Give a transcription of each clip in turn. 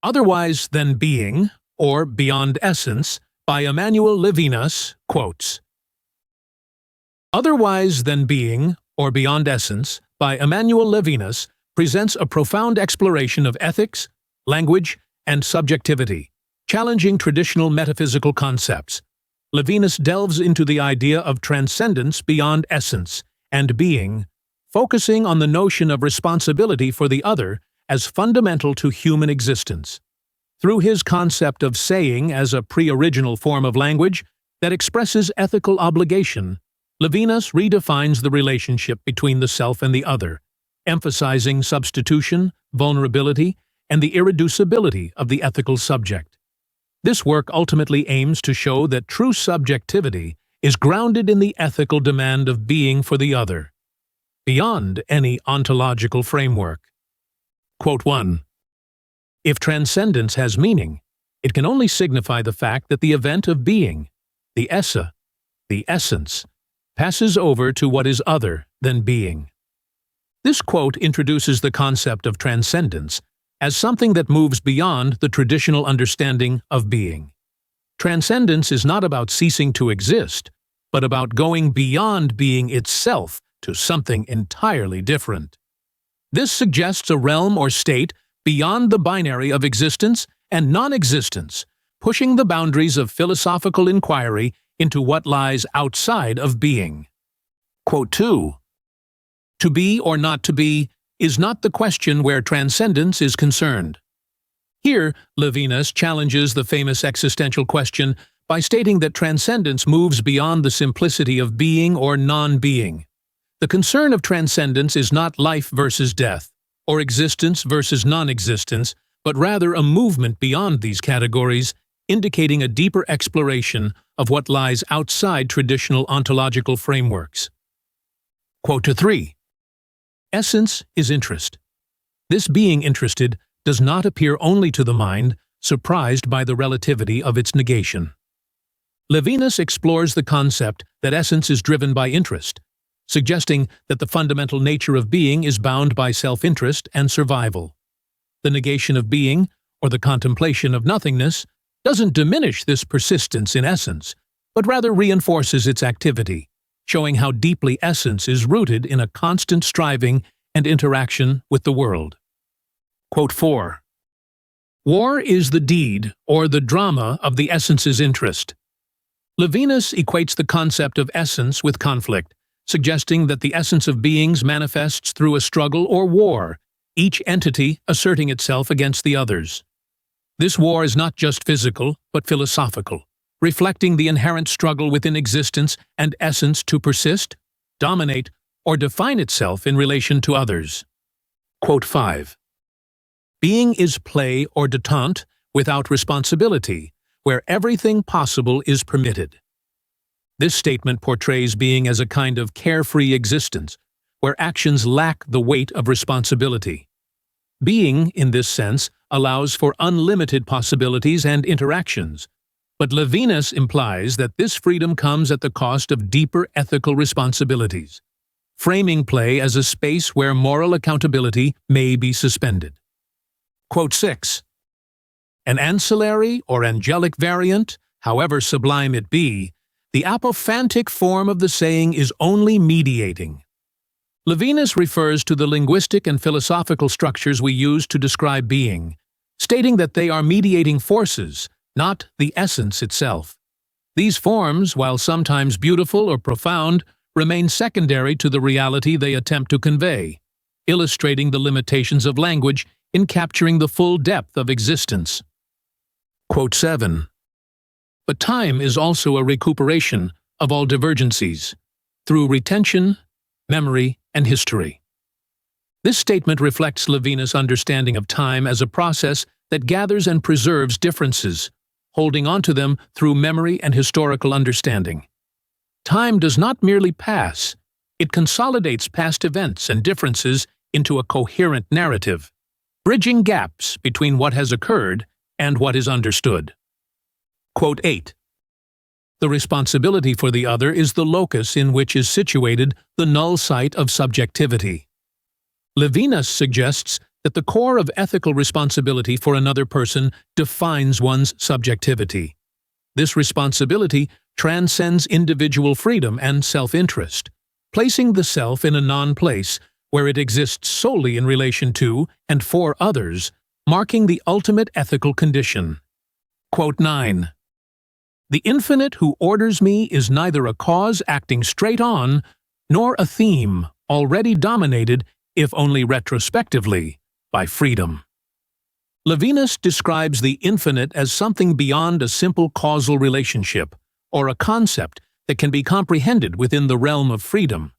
Otherwise Than Being, or Beyond Essence, by Emmanuel Levinas, quotes, Otherwise Than Being, or Beyond Essence, by Emmanuel Levinas, presents a profound exploration of ethics, language, and subjectivity, challenging traditional metaphysical concepts. Levinas delves into the idea of transcendence beyond essence and being, focusing on the notion of responsibility for the other as fundamental to human existence. Through his concept of saying as a pre-original form of language that expresses ethical obligation, Levinas redefines the relationship between the self and the other, emphasizing substitution, vulnerability, and the irreducibility of the ethical subject. This work ultimately aims to show that true subjectivity is grounded in the ethical demand of being for the other, beyond any ontological framework. Quote 1. If transcendence has meaning, it can only signify the fact that the event of being, the esse, the essence, passes over to what is other than being. This quote introduces the concept of transcendence as something that moves beyond the traditional understanding of being. Transcendence is not about ceasing to exist, but about going beyond being itself to something entirely different. This suggests a realm or state beyond the binary of existence and non-existence, pushing the boundaries of philosophical inquiry into what lies outside of being. Quote 2. To be or not to be is not the question where transcendence is concerned. Here, Levinas challenges the famous existential question by stating that transcendence moves beyond the simplicity of being or non-being. The concern of transcendence is not life versus death, or existence versus non-existence, but rather a movement beyond these categories, indicating a deeper exploration of what lies outside traditional ontological frameworks. Quote 3. Essence is interest. This being interested does not appear only to the mind, surprised by the relativity of its negation. Levinas explores the concept that essence is driven by interest, suggesting that the fundamental nature of being is bound by self-interest and survival. The negation of being, or the contemplation of nothingness, doesn't diminish this persistence in essence, but rather reinforces its activity, showing how deeply essence is rooted in a constant striving and interaction with the world. Quote 4. War is the deed, or the drama, of the essence's interest. Levinas equates the concept of essence with conflict, suggesting that the essence of beings manifests through a struggle or war, each entity asserting itself against the others. This war is not just physical, but philosophical, reflecting the inherent struggle within existence and essence to persist, dominate, or define itself in relation to others. Quote 5. Being is play or détente without responsibility, where everything possible is permitted. This statement portrays being as a kind of carefree existence, where actions lack the weight of responsibility. Being, in this sense, allows for unlimited possibilities and interactions, but Levinas implies that this freedom comes at the cost of deeper ethical responsibilities, framing play as a space where moral accountability may be suspended. Quote 6. An ancillary or angelic variant, however sublime it be, the apophantic form of the saying is only mediating. Levinas refers to the linguistic and philosophical structures we use to describe being, stating that they are mediating forces, not the essence itself. These forms, while sometimes beautiful or profound, remain secondary to the reality they attempt to convey, illustrating the limitations of language in capturing the full depth of existence. Quote 7. But time is also a recuperation of all divergencies, through retention, memory, and history. This statement reflects Levinas' understanding of time as a process that gathers and preserves differences, holding on to them through memory and historical understanding. Time does not merely pass, it consolidates past events and differences into a coherent narrative, bridging gaps between what has occurred and what is understood. Quote 8. The responsibility for the other is the locus in which is situated the null site of subjectivity. Levinas suggests that the core of ethical responsibility for another person defines one's subjectivity. This responsibility transcends individual freedom and self-interest, placing the self in a non-place where it exists solely in relation to and for others, marking the ultimate ethical condition. Quote 9. The infinite who orders me is neither a cause acting straight on, nor a theme already dominated, if only retrospectively, by freedom. Levinas describes the infinite as something beyond a simple causal relationship, or a concept that can be comprehended within the realm of freedom.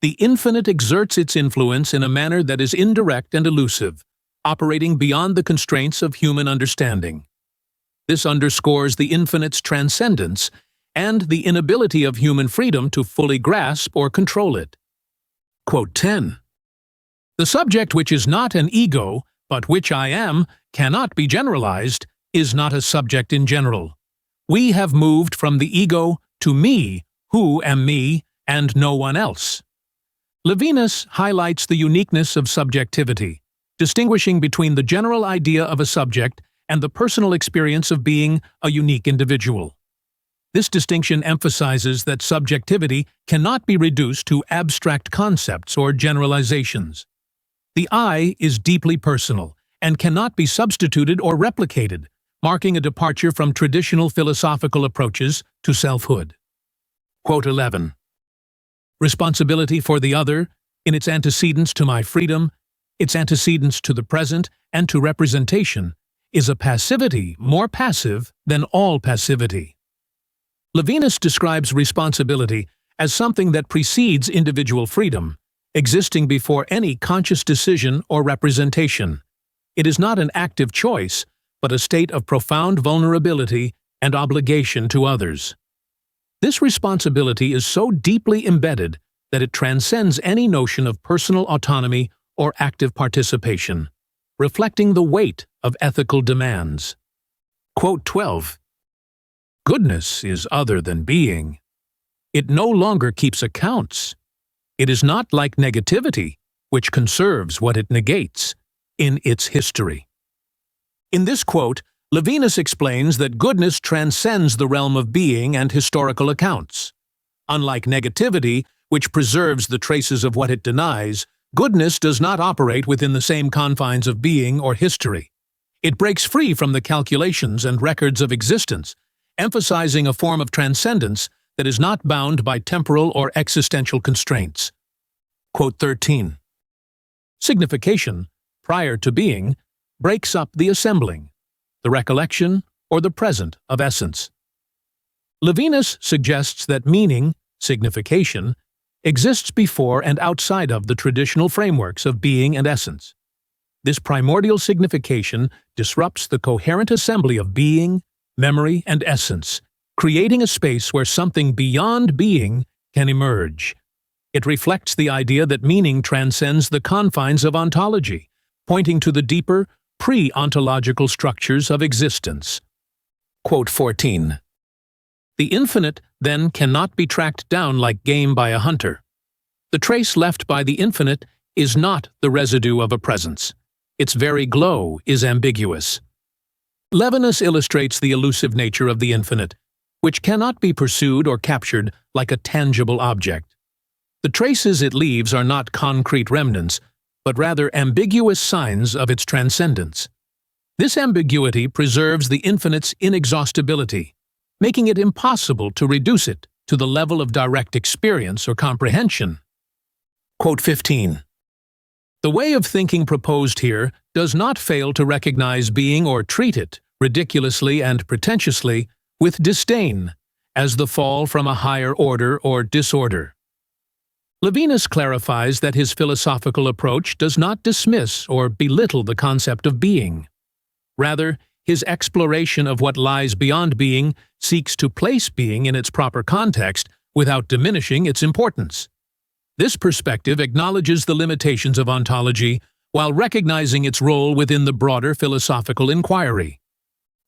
The infinite exerts its influence in a manner that is indirect and elusive, operating beyond the constraints of human understanding. This underscores the infinite's transcendence and the inability of human freedom to fully grasp or control it. Quote 10. The subject which is not an ego, but which I am, cannot be generalized, is not a subject in general. We have moved from the ego to me, who am me, and no one else. Levinas highlights the uniqueness of subjectivity, distinguishing between the general idea of a subject and the personal experience of being a unique individual. This distinction emphasizes that subjectivity cannot be reduced to abstract concepts or generalizations. The I is deeply personal and cannot be substituted or replicated, marking a departure from traditional philosophical approaches to selfhood. Quote 11. Responsibility for the other, in its antecedents to my freedom, its antecedents to the present and to representation, is a passivity more passive than all passivity. Levinas describes responsibility as something that precedes individual freedom, existing before any conscious decision or representation. It is not an active choice, but a state of profound vulnerability and obligation to others. This responsibility is so deeply embedded that it transcends any notion of personal autonomy or active participation, reflecting the weight of ethical demands. Quote 12. Goodness is other than being. It no longer keeps accounts. It is not like negativity, which conserves what it negates, in its history. In this quote, Levinas explains that goodness transcends the realm of being and historical accounts. Unlike negativity, which preserves the traces of what it denies, goodness does not operate within the same confines of being or history. It breaks free from the calculations and records of existence, emphasizing a form of transcendence that is not bound by temporal or existential constraints. Quote 13. Signification, prior to being, breaks up the assembling, the recollection, or the present of essence. Levinas suggests that meaning, signification, exists before and outside of the traditional frameworks of being and essence. This primordial signification disrupts the coherent assembly of being, memory, and essence, creating a space where something beyond being can emerge. It reflects the idea that meaning transcends the confines of ontology, pointing to the deeper, pre-ontological structures of existence. Quote 14. The infinite, then, cannot be tracked down like game by a hunter. The trace left by the infinite is not the residue of a presence. Its very glow is ambiguous. Levinas illustrates the elusive nature of the infinite, which cannot be pursued or captured like a tangible object. The traces it leaves are not concrete remnants, but rather ambiguous signs of its transcendence. This ambiguity preserves the infinite's inexhaustibility, making it impossible to reduce it to the level of direct experience or comprehension. Quote 15. The way of thinking proposed here does not fail to recognize being or treat it, ridiculously and pretentiously, with disdain, as the fall from a higher order or disorder. Levinas clarifies that his philosophical approach does not dismiss or belittle the concept of being. Rather, his exploration of what lies beyond being seeks to place being in its proper context without diminishing its importance. This perspective acknowledges the limitations of ontology while recognizing its role within the broader philosophical inquiry.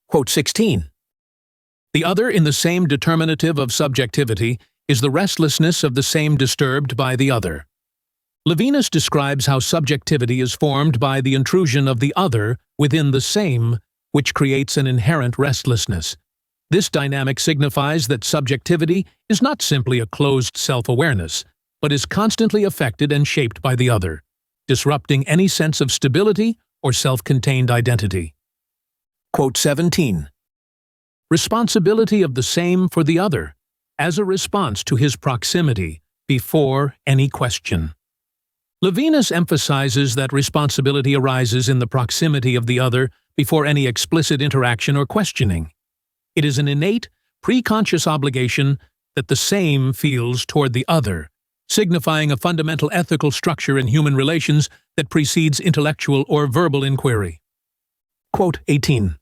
Quote 16. The other in the same determinative of subjectivity is the restlessness of the same disturbed by the other. Levinas describes how subjectivity is formed by the intrusion of the other within the same, which creates an inherent restlessness. This dynamic signifies that subjectivity is not simply a closed self-awareness, but is constantly affected and shaped by the other, disrupting any sense of stability or self-contained identity. Quote 17. Responsibility of the same for the other, as a response to his proximity, before any question. Levinas emphasizes that responsibility arises in the proximity of the other before any explicit interaction or questioning. It is an innate, pre-conscious obligation that the same feels toward the other, signifying a fundamental ethical structure in human relations that precedes intellectual or verbal inquiry. Quote 18.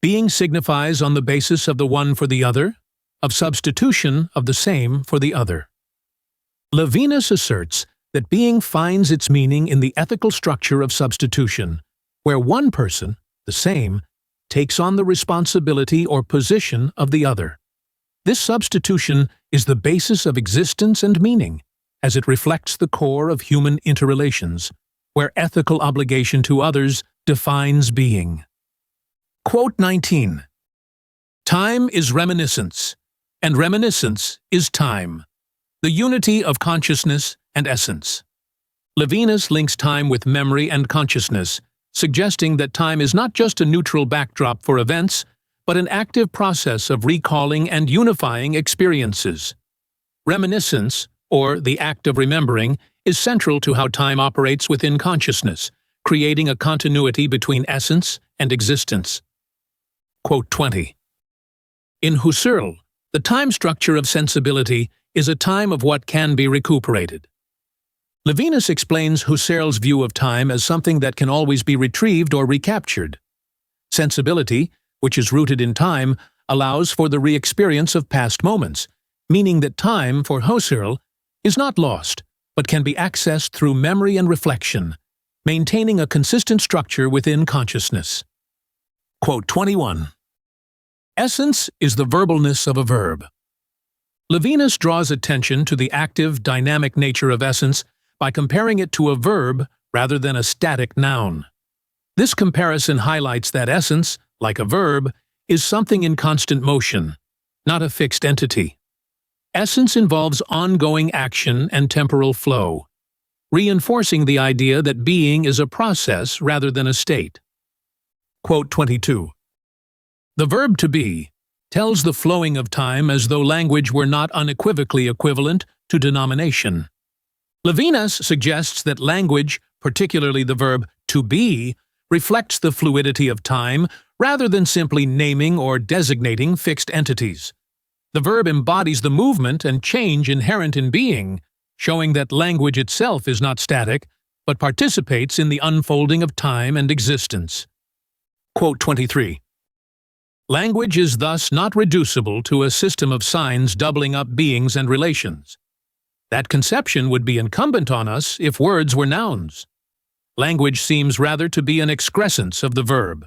Being signifies on the basis of the one for the other, of substitution of the same for the other. Levinas asserts that being finds its meaning in the ethical structure of substitution, where one person, the same, takes on the responsibility or position of the other. This substitution is the basis of existence and meaning, as it reflects the core of human interrelations, where ethical obligation to others defines being. Quote 19. Time is reminiscence, and reminiscence is time, the unity of consciousness and essence. Levinas links time with memory and consciousness, suggesting that time is not just a neutral backdrop for events, but an active process of recalling and unifying experiences. Reminiscence, or the act of remembering, is central to how time operates within consciousness, creating a continuity between essence and existence. Quote 20. In Husserl, the time structure of sensibility is a time of what can be recuperated. Levinas explains Husserl's view of time as something that can always be retrieved or recaptured. Sensibility, which is rooted in time, allows for the re-experience of past moments, meaning that time, for Husserl, is not lost, but can be accessed through memory and reflection, maintaining a consistent structure within consciousness. Quote 21. Essence is the verbalness of a verb. Levinas draws attention to the active, dynamic nature of essence by comparing it to a verb rather than a static noun. This comparison highlights that essence, like a verb, is something in constant motion, not a fixed entity. Essence involves ongoing action and temporal flow, reinforcing the idea that being is a process rather than a state. Quote 22. The verb to be tells the flowing of time as though language were not unequivocally equivalent to denomination. Levinas suggests that language, particularly the verb to be, reflects the fluidity of time rather than simply naming or designating fixed entities. The verb embodies the movement and change inherent in being, showing that language itself is not static, but participates in the unfolding of time and existence. Quote 23. Language is thus not reducible to a system of signs doubling up beings and relations. That conception would be incumbent on us if words were nouns. Language seems rather to be an excrescence of the verb.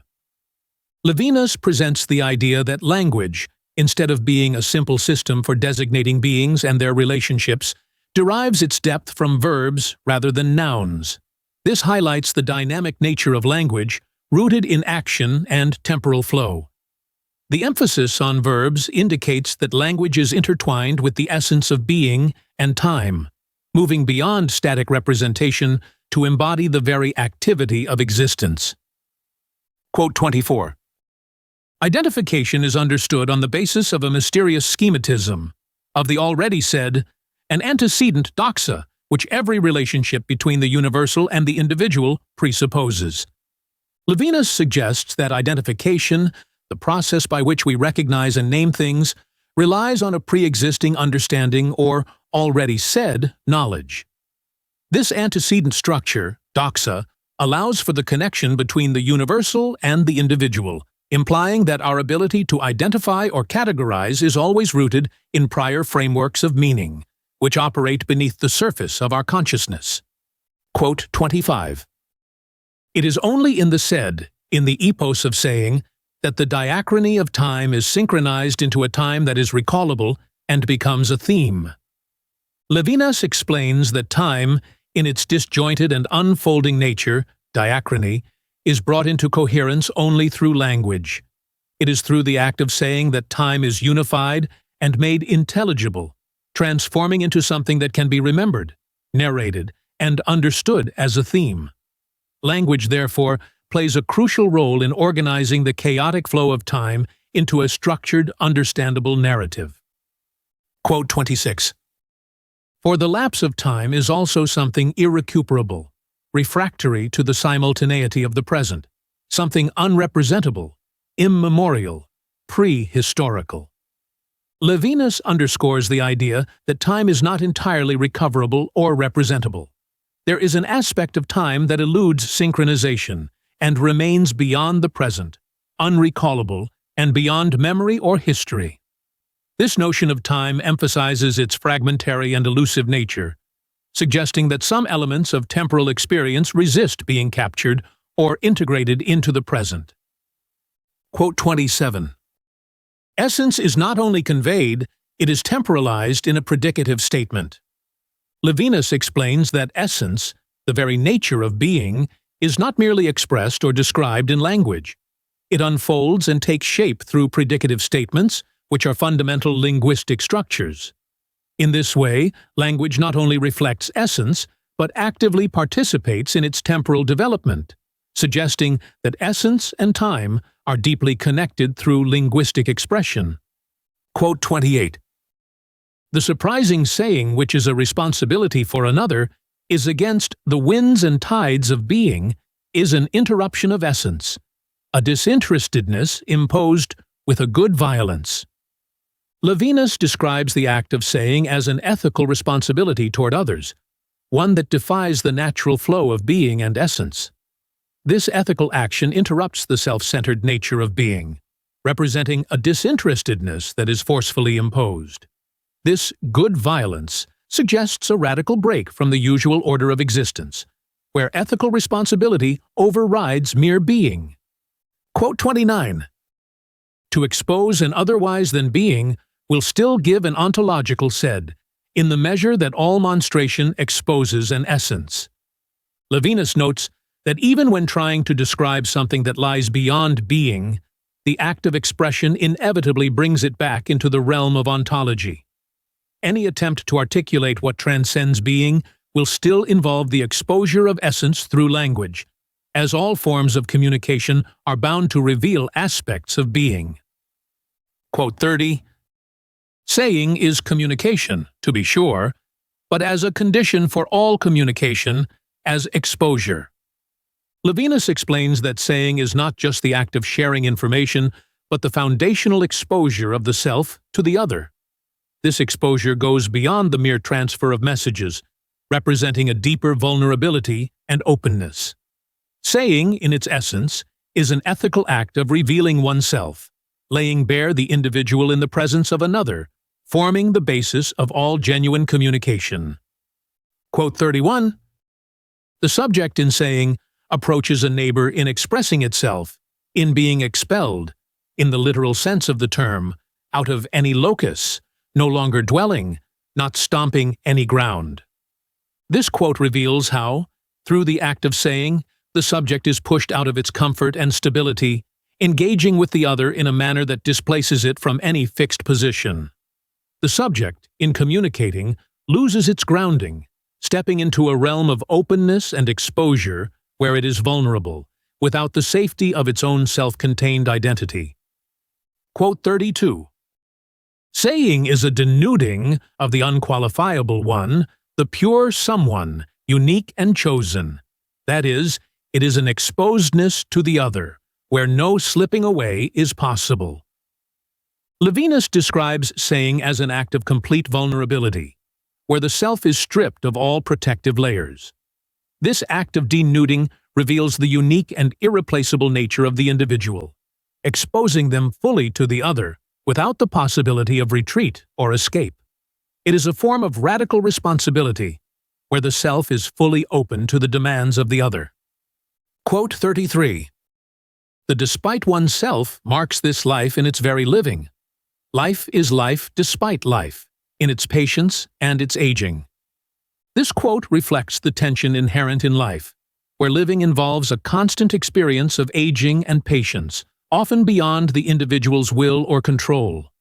Levinas presents the idea that language, instead of being a simple system for designating beings and their relationships, derives its depth from verbs rather than nouns. This highlights the dynamic nature of language, rooted in action and temporal flow. The emphasis on verbs indicates that language is intertwined with the essence of being and time, moving beyond static representation to embody the very activity of existence. Quote 24. Identification is understood on the basis of a mysterious schematism, of the already said, an antecedent doxa, which every relationship between the universal and the individual presupposes. Levinas suggests that identification, the process by which we recognize and name things, relies on a pre-existing understanding or already said knowledge. This antecedent structure, doxa, allows for the connection between the universal and the individual, implying that our ability to identify or categorize is always rooted in prior frameworks of meaning, which operate beneath the surface of our consciousness. Quote 25. It is only in the said, in the epos of saying, that the diachrony of time is synchronized into a time that is recallable and becomes a theme. Levinas explains that time, in its disjointed and unfolding nature, diachrony, is brought into coherence only through language. It is through the act of saying that time is unified and made intelligible, transforming into something that can be remembered, narrated, and understood as a theme. Language, therefore, plays a crucial role in organizing the chaotic flow of time into a structured, understandable narrative. Quote 26. For the lapse of time is also something irrecuperable, refractory to the simultaneity of the present, something unrepresentable, immemorial, prehistorical. Levinas underscores the idea that time is not entirely recoverable or representable. There is an aspect of time that eludes synchronization and remains beyond the present, unrecallable, and beyond memory or history. This notion of time emphasizes its fragmentary and elusive nature, suggesting that some elements of temporal experience resist being captured or integrated into the present. Quote 27. Essence is not only conveyed, it is temporalized in a predicative statement. Levinas explains that essence, the very nature of being, is not merely expressed or described in language. It unfolds and takes shape through predicative statements, which are fundamental linguistic structures. In this way, language not only reflects essence, but actively participates in its temporal development, suggesting that essence and time are deeply connected through linguistic expression. Quote 28. The surprising saying which is a responsibility for another is against the winds and tides of being is an interruption of essence, a disinterestedness imposed with a good violence. Levinas describes the act of saying as an ethical responsibility toward others, one that defies the natural flow of being and essence. This ethical action interrupts the self-centered nature of being, representing a disinterestedness that is forcefully imposed. This good violence suggests a radical break from the usual order of existence, where ethical responsibility overrides mere being. Quote 29. To expose an otherwise than being will still give an ontological sed, in the measure that all monstration exposes an essence. Levinas notes that even when trying to describe something that lies beyond being, the act of expression inevitably brings it back into the realm of ontology. Any attempt to articulate what transcends being will still involve the exposure of essence through language, as all forms of communication are bound to reveal aspects of being. Quote 30. Saying is communication, to be sure, but as a condition for all communication, as exposure. Levinas explains that saying is not just the act of sharing information, but the foundational exposure of the self to the other. This exposure goes beyond the mere transfer of messages, representing a deeper vulnerability and openness. Saying, in its essence, is an ethical act of revealing oneself, laying bare the individual in the presence of another, forming the basis of all genuine communication. Quote 31. The subject in saying approaches a neighbor in expressing itself, in being expelled, in the literal sense of the term, out of any locus, no longer dwelling, not stomping any ground. This quote reveals how, through the act of saying, the subject is pushed out of its comfort and stability, engaging with the other in a manner that displaces it from any fixed position. The subject, in communicating, loses its grounding, stepping into a realm of openness and exposure where it is vulnerable, without the safety of its own self-contained identity. Quote 32. Saying is a denuding of the unqualifiable one, the pure someone, unique and chosen. That is, it is an exposedness to the other, where no slipping away is possible. Levinas describes saying as an act of complete vulnerability, where the self is stripped of all protective layers. This act of denuding reveals the unique and irreplaceable nature of the individual, exposing them fully to the other, without the possibility of retreat or escape. It is a form of radical responsibility, where the self is fully open to the demands of the other. Quote 33. The despite oneself marks this life in its very living. Life is life despite life, in its patience and its aging. This quote reflects the tension inherent in life, where living involves a constant experience of aging and patience, often beyond the individual's will or control.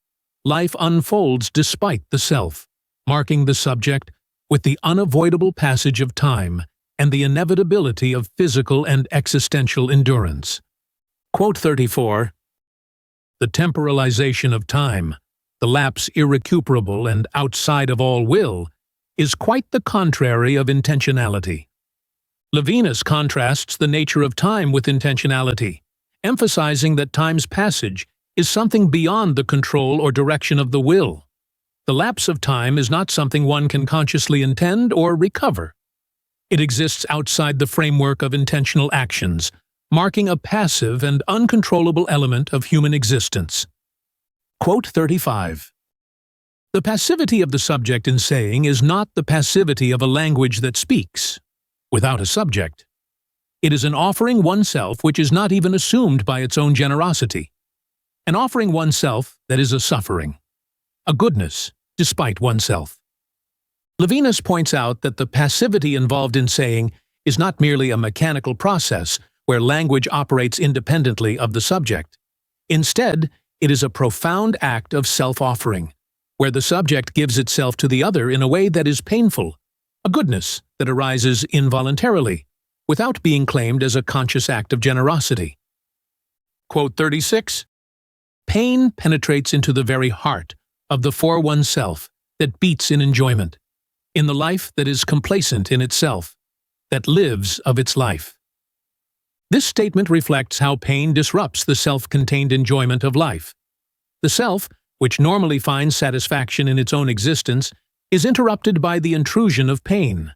Life unfolds despite the self, marking the subject with the unavoidable passage of time and the inevitability of physical and existential endurance. Quote 34. The temporalization of time, the lapse irrecuperable and outside of all will, is quite the contrary of intentionality. Levinas contrasts the nature of time with intentionality, emphasizing that time's passage is something beyond the control or direction of the will. The lapse of time is not something one can consciously intend or recover. It exists outside the framework of intentional actions, marking a passive and uncontrollable element of human existence. Quote 35. The passivity of the subject in saying is not the passivity of a language that speaks, without a subject. It is an offering oneself which is not even assumed by its own generosity. An offering oneself that is a suffering, a goodness despite oneself. Levinas points out that the passivity involved in saying is not merely a mechanical process where language operates independently of the subject. Instead, it is a profound act of self-offering, where the subject gives itself to the other in a way that is painful, a goodness that arises involuntarily, without being claimed as a conscious act of generosity. Quote 36. Pain penetrates into the very heart of the for oneself that beats in enjoyment, in the life that is complacent in itself, that lives of its life. This statement reflects how pain disrupts the self-contained enjoyment of life. The self, which normally finds satisfaction in its own existence, is interrupted by the intrusion of pain,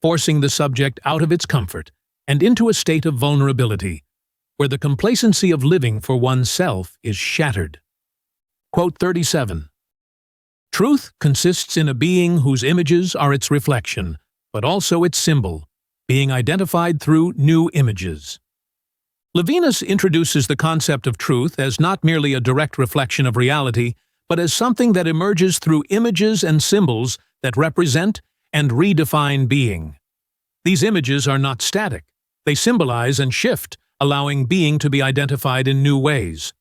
forcing the subject out of its comfort and into a state of vulnerability, where the complacency of living for oneself is shattered. Quote 37. Truth consists in a being whose images are its reflection, but also its symbol, being identified through new images. Levinas introduces the concept of truth as not merely a direct reflection of reality, but as something that emerges through images and symbols that represent and redefine being. These images are not static. They symbolize and shift, allowing being to be identified in new ways.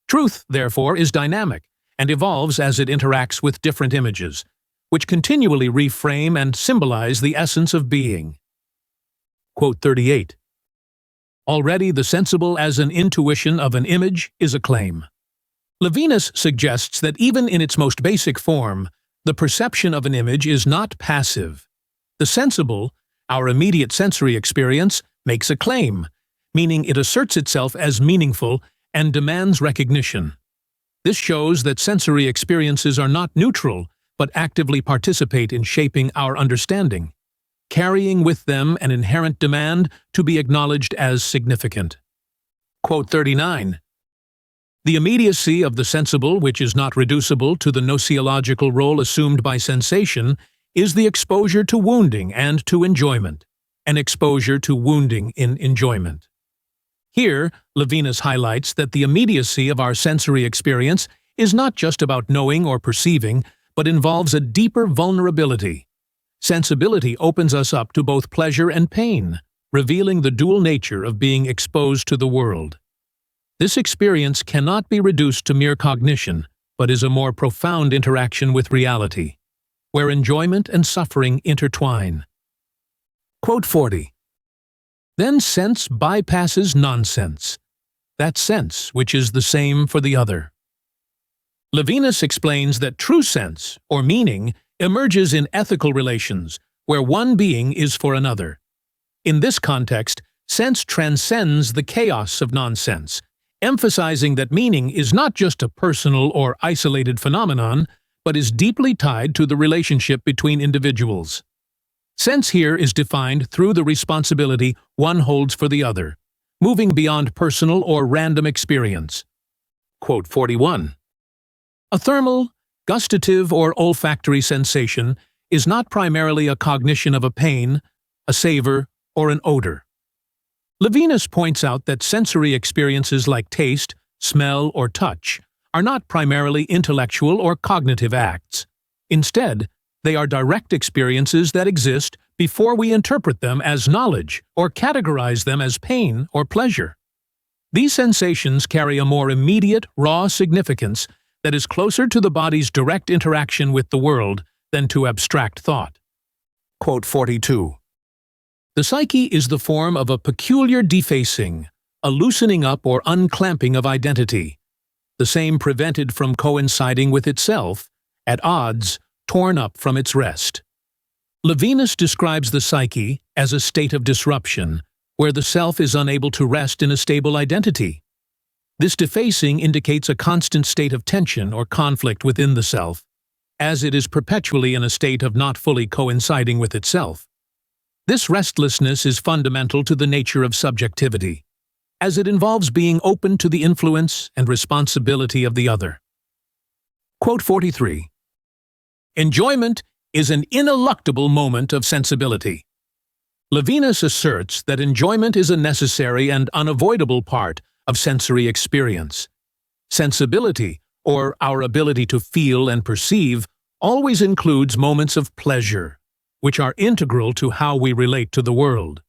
Truth, therefore, is dynamic and evolves as it interacts with different images, which continually reframe and symbolize the essence of being. Quote 38. Already the sensible as an intuition of an image is a claim. Levinas suggests that even in its most basic form, the perception of an image is not passive. The sensible, our immediate sensory experience, makes a claim, meaning it asserts itself as meaningful and demands recognition. This shows that sensory experiences are not neutral, but actively participate in shaping our understanding, carrying with them an inherent demand to be acknowledged as significant. Quote 39. The immediacy of the sensible, which is not reducible to the nociological role assumed by sensation, is the exposure to wounding and to enjoyment, an exposure to wounding in enjoyment. Here, Levinas highlights that the immediacy of our sensory experience is not just about knowing or perceiving, but involves a deeper vulnerability. Sensibility opens us up to both pleasure and pain, revealing the dual nature of being exposed to the world. This experience cannot be reduced to mere cognition, but is a more profound interaction with reality, where enjoyment and suffering intertwine. Quote 40. Then sense bypasses nonsense, that sense which is the same for the other. Levinas explains that true sense, or meaning, emerges in ethical relations, where one being is for another. In this context, sense transcends the chaos of nonsense, emphasizing that meaning is not just a personal or isolated phenomenon, but is deeply tied to the relationship between individuals. Sense here is defined through the responsibility one holds for the other, moving beyond personal or random experience. Quote 41. A thermal, gustative, or olfactory sensation is not primarily a cognition of a pain, a savor, or an odor. Levinas points out that sensory experiences like taste, smell, or touch are not primarily intellectual or cognitive acts. Instead, they are direct experiences that exist before we interpret them as knowledge or categorize them as pain or pleasure. These sensations carry a more immediate, raw significance that is closer to the body's direct interaction with the world than to abstract thought. Quote 42. The psyche is the form of a peculiar defacing, a loosening up or unclamping of identity, the same prevented from coinciding with itself, at odds, torn up from its rest. Levinas describes the psyche as a state of disruption, where the self is unable to rest in a stable identity. This defacing indicates a constant state of tension or conflict within the self, as it is perpetually in a state of not fully coinciding with itself. This restlessness is fundamental to the nature of subjectivity, as it involves being open to the influence and responsibility of the other. Quote 43. Enjoyment is an ineluctable moment of sensibility. Levinas asserts that enjoyment is a necessary and unavoidable part of sensory experience. Sensibility, or our ability to feel and perceive, always includes moments of pleasure, which are integral to how we relate to the world.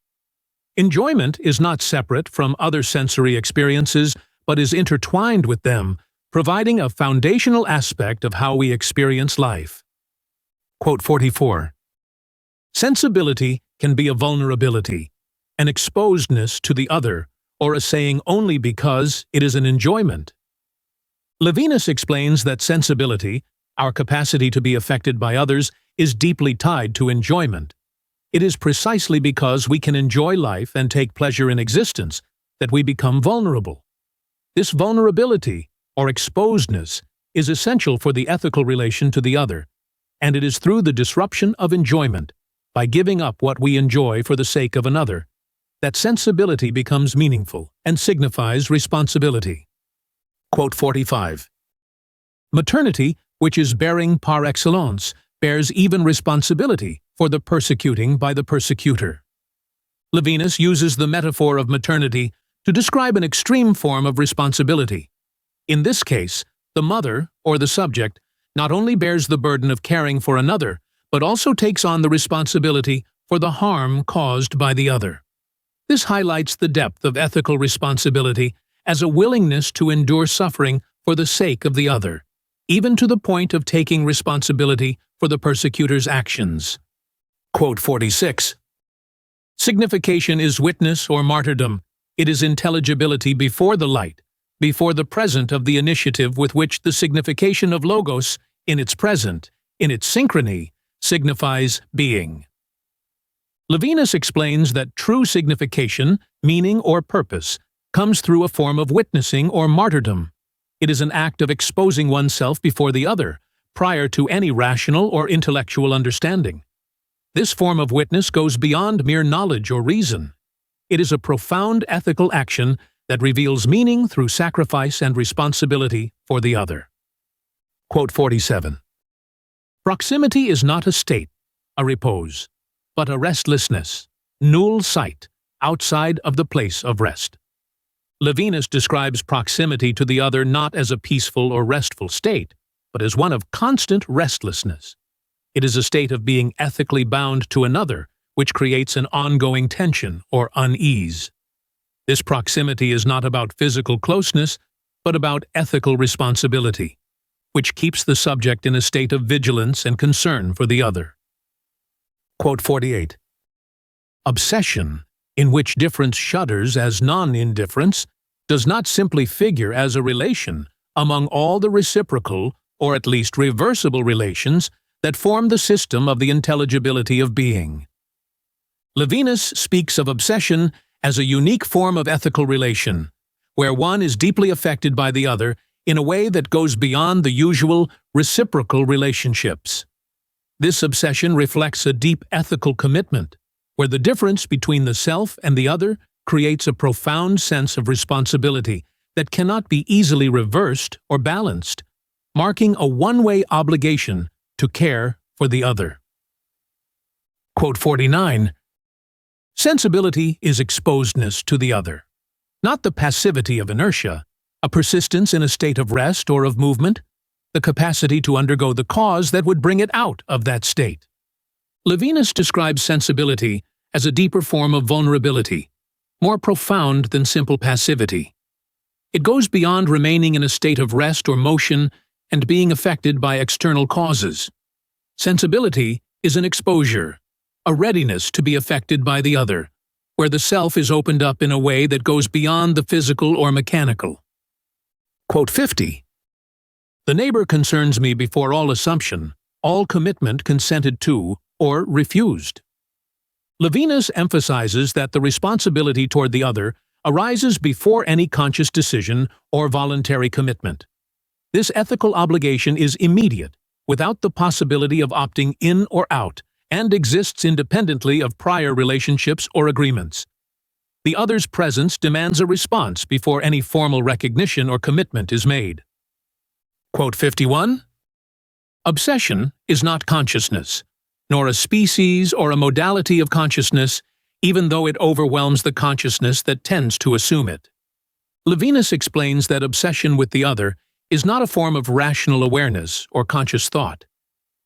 Enjoyment is not separate from other sensory experiences, but is intertwined with them, providing a foundational aspect of how we experience life. Quote 44. Sensibility can be a vulnerability, an exposedness to the other, or a saying only because it is an enjoyment. Levinas explains that sensibility, our capacity to be affected by others, is deeply tied to enjoyment. It is precisely because we can enjoy life and take pleasure in existence that we become vulnerable. This vulnerability, or exposedness, is essential for the ethical relation to the other, and it is through the disruption of enjoyment, by giving up what we enjoy for the sake of another, that sensibility becomes meaningful and signifies responsibility. Quote 45. Maternity, which is bearing par excellence, bears even responsibility for the persecuting by the persecutor. Levinas uses the metaphor of maternity to describe an extreme form of responsibility. In this case, the mother, or the subject, not only bears the burden of caring for another, but also takes on the responsibility for the harm caused by the other. This highlights the depth of ethical responsibility as a willingness to endure suffering for the sake of the other, even to the point of taking responsibility for the persecutor's actions. Quote 46. Signification is witness or martyrdom. It is intelligibility before the light, before the present of the initiative with which the signification of logos, in its present, in its synchrony, signifies being. Levinas explains that true signification, meaning or purpose, comes through a form of witnessing or martyrdom. It is an act of exposing oneself before the other, prior to any rational or intellectual understanding. This form of witness goes beyond mere knowledge or reason. It is a profound ethical action that reveals meaning through sacrifice and responsibility for the other. Quote 47. Proximity is not a state, a repose, but a restlessness, null sight, outside of the place of rest. Levinas describes proximity to the other not as a peaceful or restful state, but as one of constant restlessness. It is a state of being ethically bound to another, which creates an ongoing tension or unease. This proximity is not about physical closeness, but about ethical responsibility, which keeps the subject in a state of vigilance and concern for the other. Quote 48. Obsession, in which difference shudders as non-indifference, does not simply figure as a relation among all the reciprocal, or at least reversible relations, that form the system of the intelligibility of being. Levinas speaks of obsession as a unique form of ethical relation, where one is deeply affected by the other in a way that goes beyond the usual reciprocal relationships. This obsession reflects a deep ethical commitment, where the difference between the self and the other creates a profound sense of responsibility that cannot be easily reversed or balanced, marking a one-way obligation to care for the other. Quote 49. Sensibility is exposedness to the other, not the passivity of inertia, a persistence in a state of rest or of movement, the capacity to undergo the cause that would bring it out of that state. Levinas describes sensibility as a deeper form of vulnerability, more profound than simple passivity. It goes beyond remaining in a state of rest or motion and being affected by external causes. Sensibility is an exposure, a readiness to be affected by the other, where the self is opened up in a way that goes beyond the physical or mechanical. Quote 50. The neighbor concerns me before all assumption, all commitment consented to or refused. Levinas emphasizes that the responsibility toward the other arises before any conscious decision or voluntary commitment. This ethical obligation is immediate, without the possibility of opting in or out, and exists independently of prior relationships or agreements. The other's presence demands a response before any formal recognition or commitment is made. Quote 51. Obsession is not consciousness, nor a species or a modality of consciousness, even though it overwhelms the consciousness that tends to assume it. Levinas explains that obsession with the other is not a form of rational awareness or conscious thought.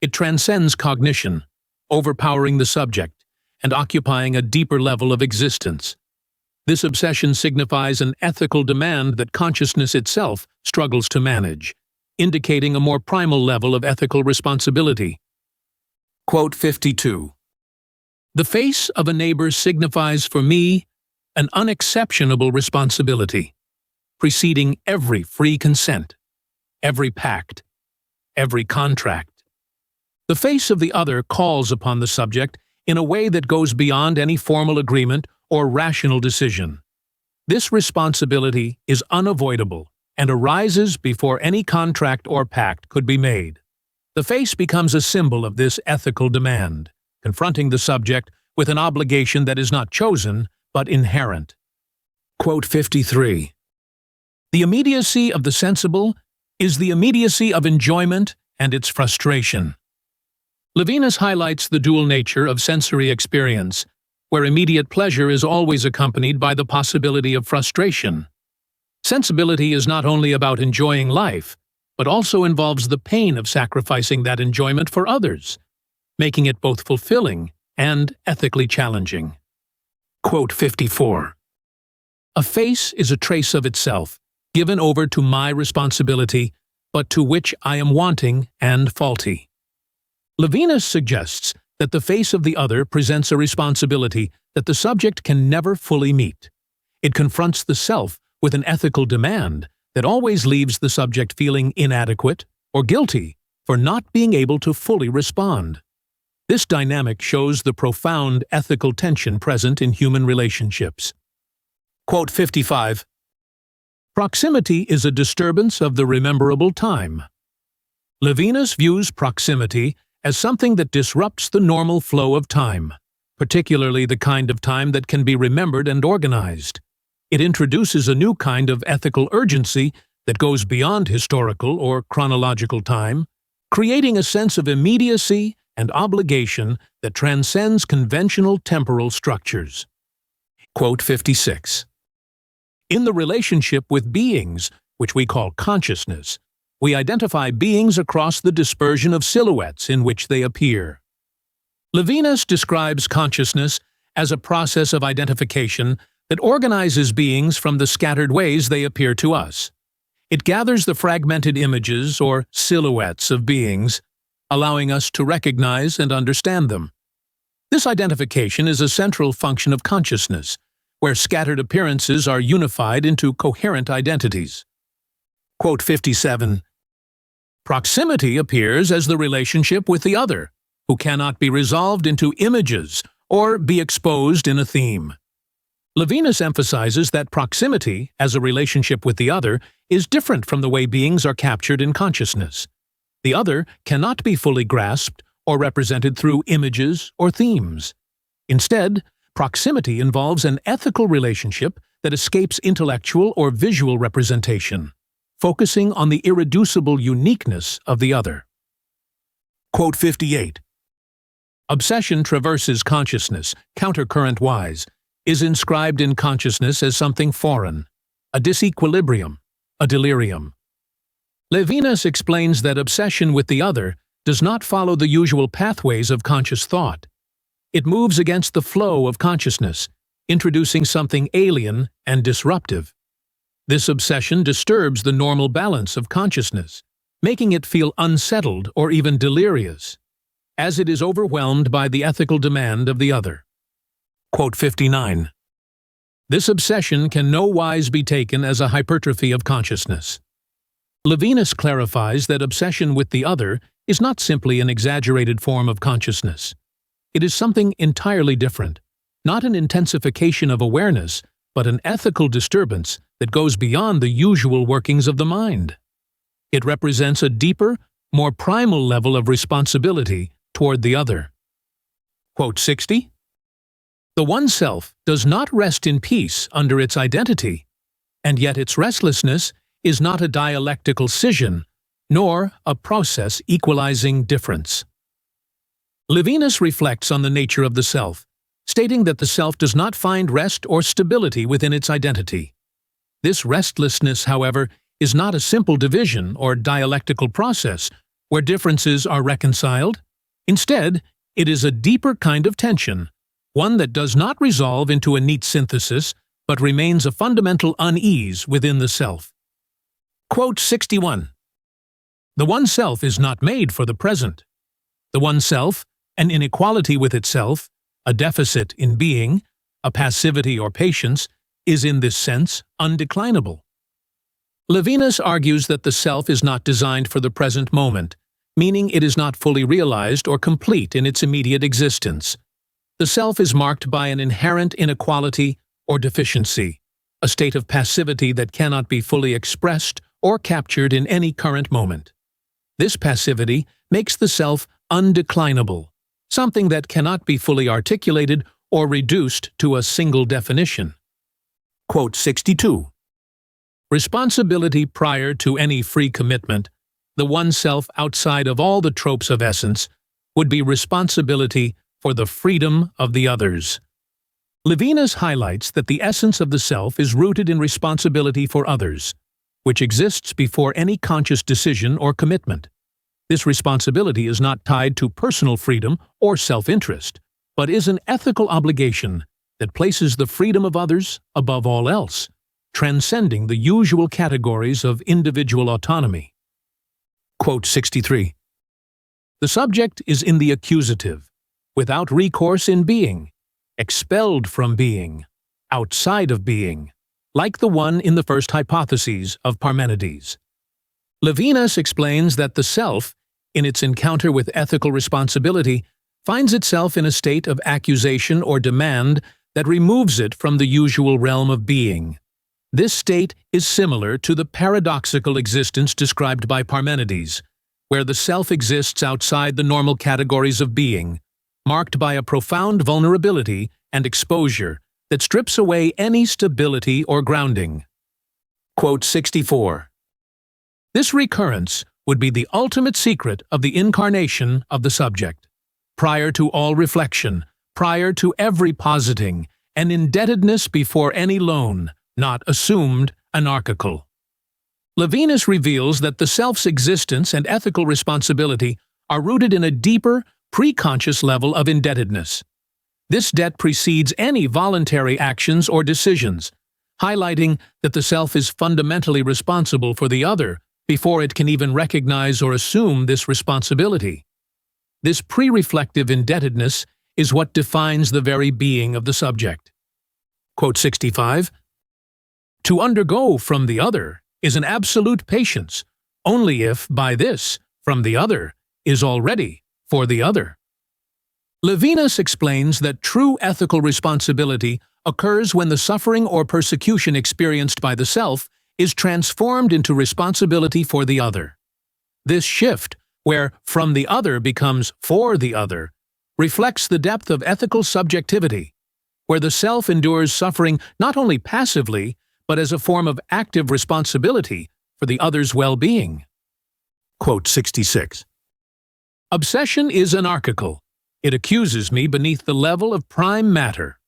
It transcends cognition, overpowering the subject and occupying a deeper level of existence. This obsession signifies an ethical demand that consciousness itself struggles to manage, indicating a more primal level of ethical responsibility. Quote 52. The face of a neighbor signifies for me an unexceptionable responsibility, preceding every free consent, every pact, every contract. The face of the other calls upon the subject in a way that goes beyond any formal agreement or rational decision. This responsibility is unavoidable and arises before any contract or pact could be made. The face becomes a symbol of this ethical demand, confronting the subject with an obligation that is not chosen, but inherent. Quote 53. The immediacy of the sensible is the immediacy of enjoyment and its frustration. Levinas highlights the dual nature of sensory experience, where immediate pleasure is always accompanied by the possibility of frustration. Sensibility is not only about enjoying life, but also involves the pain of sacrificing that enjoyment for others, making it both fulfilling and ethically challenging. Quote 54. A face is a trace of itself, given over to my responsibility, but to which I am wanting and faulty. Levinas suggests that the face of the other presents a responsibility that the subject can never fully meet. It confronts the self with an ethical demand that always leaves the subject feeling inadequate or guilty for not being able to fully respond. This dynamic shows the profound ethical tension present in human relationships. Quote 55. Proximity is a disturbance of the rememberable time. Levinas views proximity as something that disrupts the normal flow of time, particularly the kind of time that can be remembered and organized. It introduces a new kind of ethical urgency that goes beyond historical or chronological time, creating a sense of immediacy and obligation that transcends conventional temporal structures. Quote 56. In the relationship with beings, which we call consciousness, we identify beings across the dispersion of silhouettes in which they appear. Levinas describes consciousness as a process of identification that organizes beings from the scattered ways they appear to us. It gathers the fragmented images or silhouettes of beings, allowing us to recognize and understand them. This identification is a central function of consciousness, where scattered appearances are unified into coherent identities. Quote 57. Proximity appears as the relationship with the other, who cannot be resolved into images or be exposed in a theme. Levinas emphasizes that proximity, as a relationship with the other, is different from the way beings are captured in consciousness. The other cannot be fully grasped or represented through images or themes. Instead, proximity involves an ethical relationship that escapes intellectual or visual representation, focusing on the irreducible uniqueness of the other. Quote 58. Obsession traverses consciousness, countercurrent-wise, is inscribed in consciousness as something foreign, a disequilibrium, a delirium. Levinas explains that obsession with the other does not follow the usual pathways of conscious thought. It moves against the flow of consciousness, introducing something alien and disruptive. This obsession disturbs the normal balance of consciousness, making it feel unsettled or even delirious, as it is overwhelmed by the ethical demand of the other. Quote 59. This obsession can no wise be taken as a hypertrophy of consciousness. Levinas clarifies that obsession with the other is not simply an exaggerated form of consciousness. It is something entirely different, not an intensification of awareness, but an ethical disturbance that goes beyond the usual workings of the mind. It represents a deeper, more primal level of responsibility toward the other. Quote 60. The one-self does not rest in peace under its identity, and yet its restlessness is not a dialectical scission, nor a process equalizing difference. Levinas reflects on the nature of the self, stating that the self does not find rest or stability within its identity. This restlessness, however, is not a simple division or dialectical process where differences are reconciled. Instead, it is a deeper kind of tension, one that does not resolve into a neat synthesis, but remains a fundamental unease within the self. Quote 61. The one-self is not made for the present. The one-self, an inequality with itself, a deficit in being, a passivity or patience, is in this sense undeclinable. Levinas argues that the self is not designed for the present moment, meaning it is not fully realized or complete in its immediate existence. The self is marked by an inherent inequality or deficiency, a state of passivity that cannot be fully expressed or captured in any current moment. This passivity makes the self undeclinable, something that cannot be fully articulated or reduced to a single definition. Quote 62. Responsibility prior to any free commitment, the one-self outside of all the tropes of essence, would be responsibility for the freedom of the others. Levinas highlights that the essence of the self is rooted in responsibility for others, which exists before any conscious decision or commitment. This responsibility is not tied to personal freedom or self-interest, but is an ethical obligation that places the freedom of others above all else, transcending the usual categories of individual autonomy. Quote 63. The subject is in the accusative, without recourse in being, expelled from being, outside of being, like the one in the first hypotheses of Parmenides. Levinas explains that the self, in its encounter with ethical responsibility, finds itself in a state of accusation or demand that removes it from the usual realm of being. This state is similar to the paradoxical existence described by Parmenides, where the self exists outside the normal categories of being, marked by a profound vulnerability and exposure that strips away any stability or grounding. Quote 64. This recurrence would be the ultimate secret of the incarnation of the subject. Prior to all reflection, prior to every positing, an indebtedness before any loan, not assumed, anarchical. Levinas reveals that the self's existence and ethical responsibility are rooted in a deeper, pre-conscious level of indebtedness. This debt precedes any voluntary actions or decisions, highlighting that the self is fundamentally responsible for the other before it can even recognize or assume this responsibility. This pre-reflective indebtedness is what defines the very being of the subject. Quote 65. To undergo from the other is an absolute patience, only if, by this, from the other, is already for the other. Levinas explains that true ethical responsibility occurs when the suffering or persecution experienced by the self is transformed into responsibility for the other. This shift, where from the other becomes for the other, reflects the depth of ethical subjectivity, where the self endures suffering not only passively, but as a form of active responsibility for the other's well-being. Quote 66. Obsession is anarchical, It accuses me beneath the level of prime matter.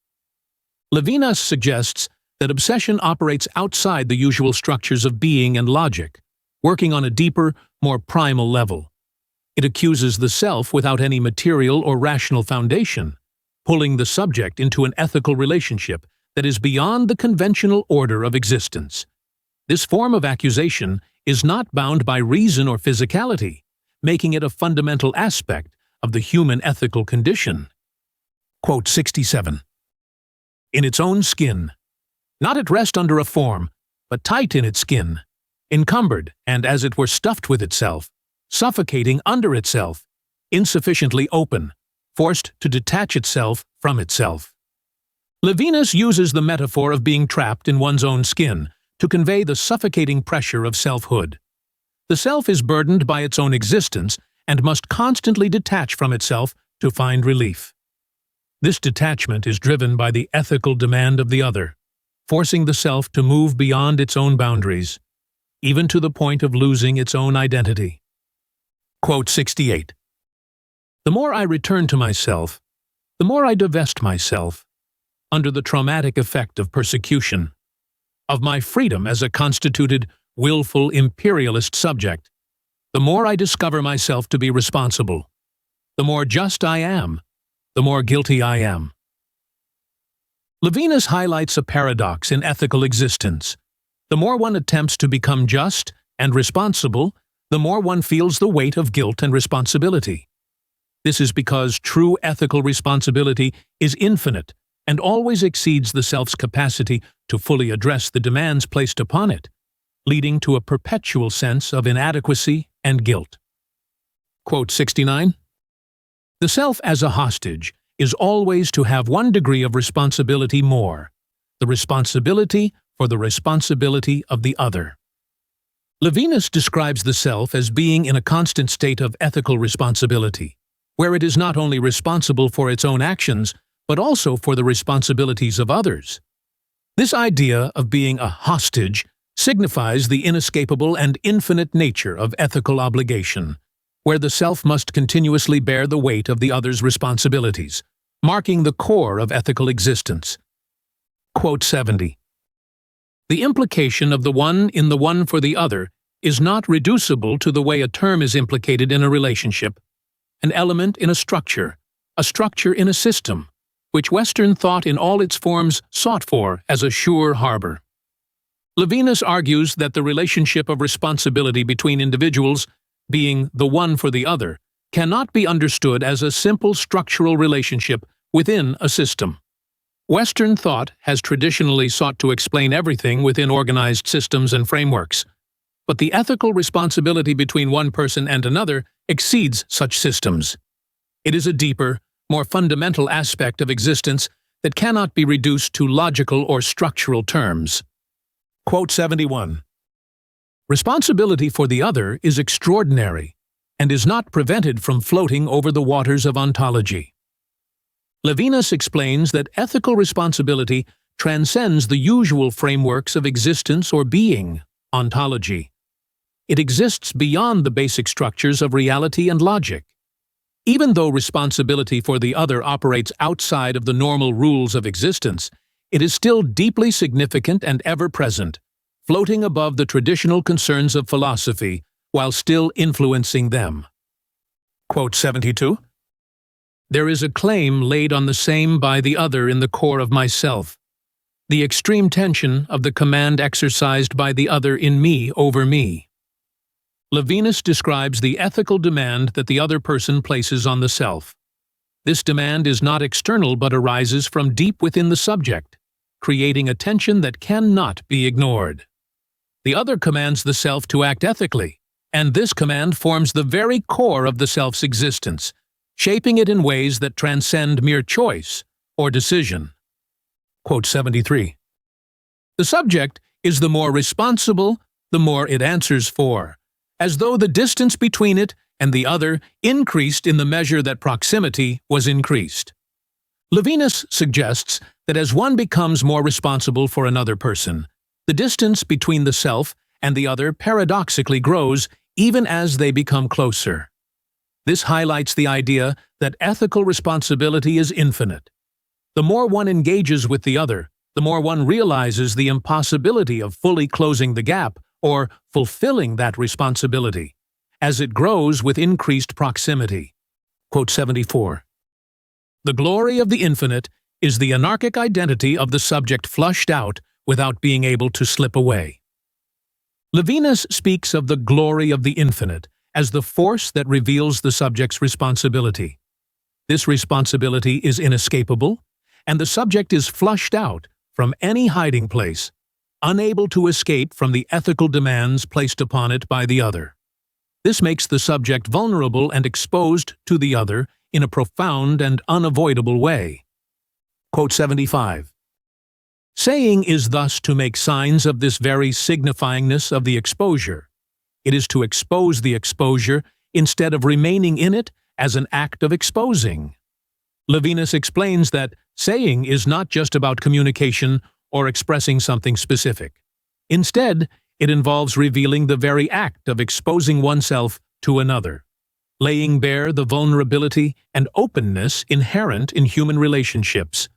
Levinas suggests that obsession operates outside the usual structures of being and logic, working on a deeper, more primal level. It accuses the self without any material or rational foundation, pulling the subject into an ethical relationship that is beyond the conventional order of existence. This form of accusation is not bound by reason or physicality, making it a fundamental aspect of the human ethical condition. Quote 67. In its own skin, not at rest under a form, but tight in its skin, encumbered and as it were stuffed with itself, suffocating under itself, insufficiently open, forced to detach itself from itself. Levinas uses the metaphor of being trapped in one's own skin to convey the suffocating pressure of selfhood. The self is burdened by its own existence and must constantly detach from itself to find relief. This detachment is driven by the ethical demand of the other, forcing the self to move beyond its own boundaries, even to the point of losing its own identity. Quote 68. The more I return to myself, the more I divest myself, under the traumatic effect of persecution, of my freedom as a constituted, willful, imperialist subject, the more I discover myself to be responsible. The more just I am, the more guilty I am. Levinas highlights a paradox in ethical existence. The more one attempts to become just and responsible, the more one feels the weight of guilt and responsibility. This is because true ethical responsibility is infinite and always exceeds the self's capacity to fully address the demands placed upon it, leading to a perpetual sense of inadequacy and guilt. Quote 69. The self as a hostage is always to have one degree of responsibility more, the responsibility for the responsibility of the other. Levinas describes the self as being in a constant state of ethical responsibility, where it is not only responsible for its own actions, but also for the responsibilities of others. This idea of being a hostage signifies the inescapable and infinite nature of ethical obligation, where the self must continuously bear the weight of the other's responsibilities, marking the core of ethical existence. Quote 70. The implication of the one in the one for the other is not reducible to the way a term is implicated in a relationship, an element in a structure in a system, which Western thought in all its forms sought for as a sure harbor. Levinas argues that the relationship of responsibility between individuals, being the one for the other, cannot be understood as a simple structural relationship within a system. Western thought has traditionally sought to explain everything within organized systems and frameworks, but the ethical responsibility between one person and another exceeds such systems. It is a deeper, more fundamental aspect of existence that cannot be reduced to logical or structural terms. Quote 71. Responsibility for the other is extraordinary and is not prevented from floating over the waters of ontology. Levinas explains that ethical responsibility transcends the usual frameworks of existence or being, ontology. It exists beyond the basic structures of reality and logic. Even though responsibility for the other operates outside of the normal rules of existence, it is still deeply significant and ever-present, floating above the traditional concerns of philosophy while still influencing them. Quote 72. There is a claim laid on the same by the other in the core of myself, the extreme tension of the command exercised by the other in me over me. Levinas describes the ethical demand that the other person places on the self. This demand is not external but arises from deep within the subject, creating a tension that cannot be ignored. The other commands the self to act ethically, and this command forms the very core of the self's existence, shaping it in ways that transcend mere choice or decision. Quote 73. The subject is the more responsible, the more it answers for, as though the distance between it and the other increased in the measure that proximity was increased. Levinas suggests that as one becomes more responsible for another person, the distance between the self and the other paradoxically grows even as they become closer. This highlights the idea that ethical responsibility is infinite. The more one engages with the other, the more one realizes the impossibility of fully closing the gap or fulfilling that responsibility, as it grows with increased proximity. Quote 74. The glory of the infinite is the anarchic identity of the subject flushed out without being able to slip away. Levinas speaks of the glory of the infinite as the force that reveals the subject's responsibility. This responsibility is inescapable, and the subject is flushed out from any hiding place, unable to escape from the ethical demands placed upon it by the other. This makes the subject vulnerable and exposed to the other in a profound and unavoidable way. Quote 75. Saying is thus to make signs of this very signifyingness of the exposure. It is to expose the exposure instead of remaining in it as an act of exposing. Levinas explains that saying is not just about communication or expressing something specific. Instead, it involves revealing the very act of exposing oneself to another, laying bare the vulnerability and openness inherent in human relationships.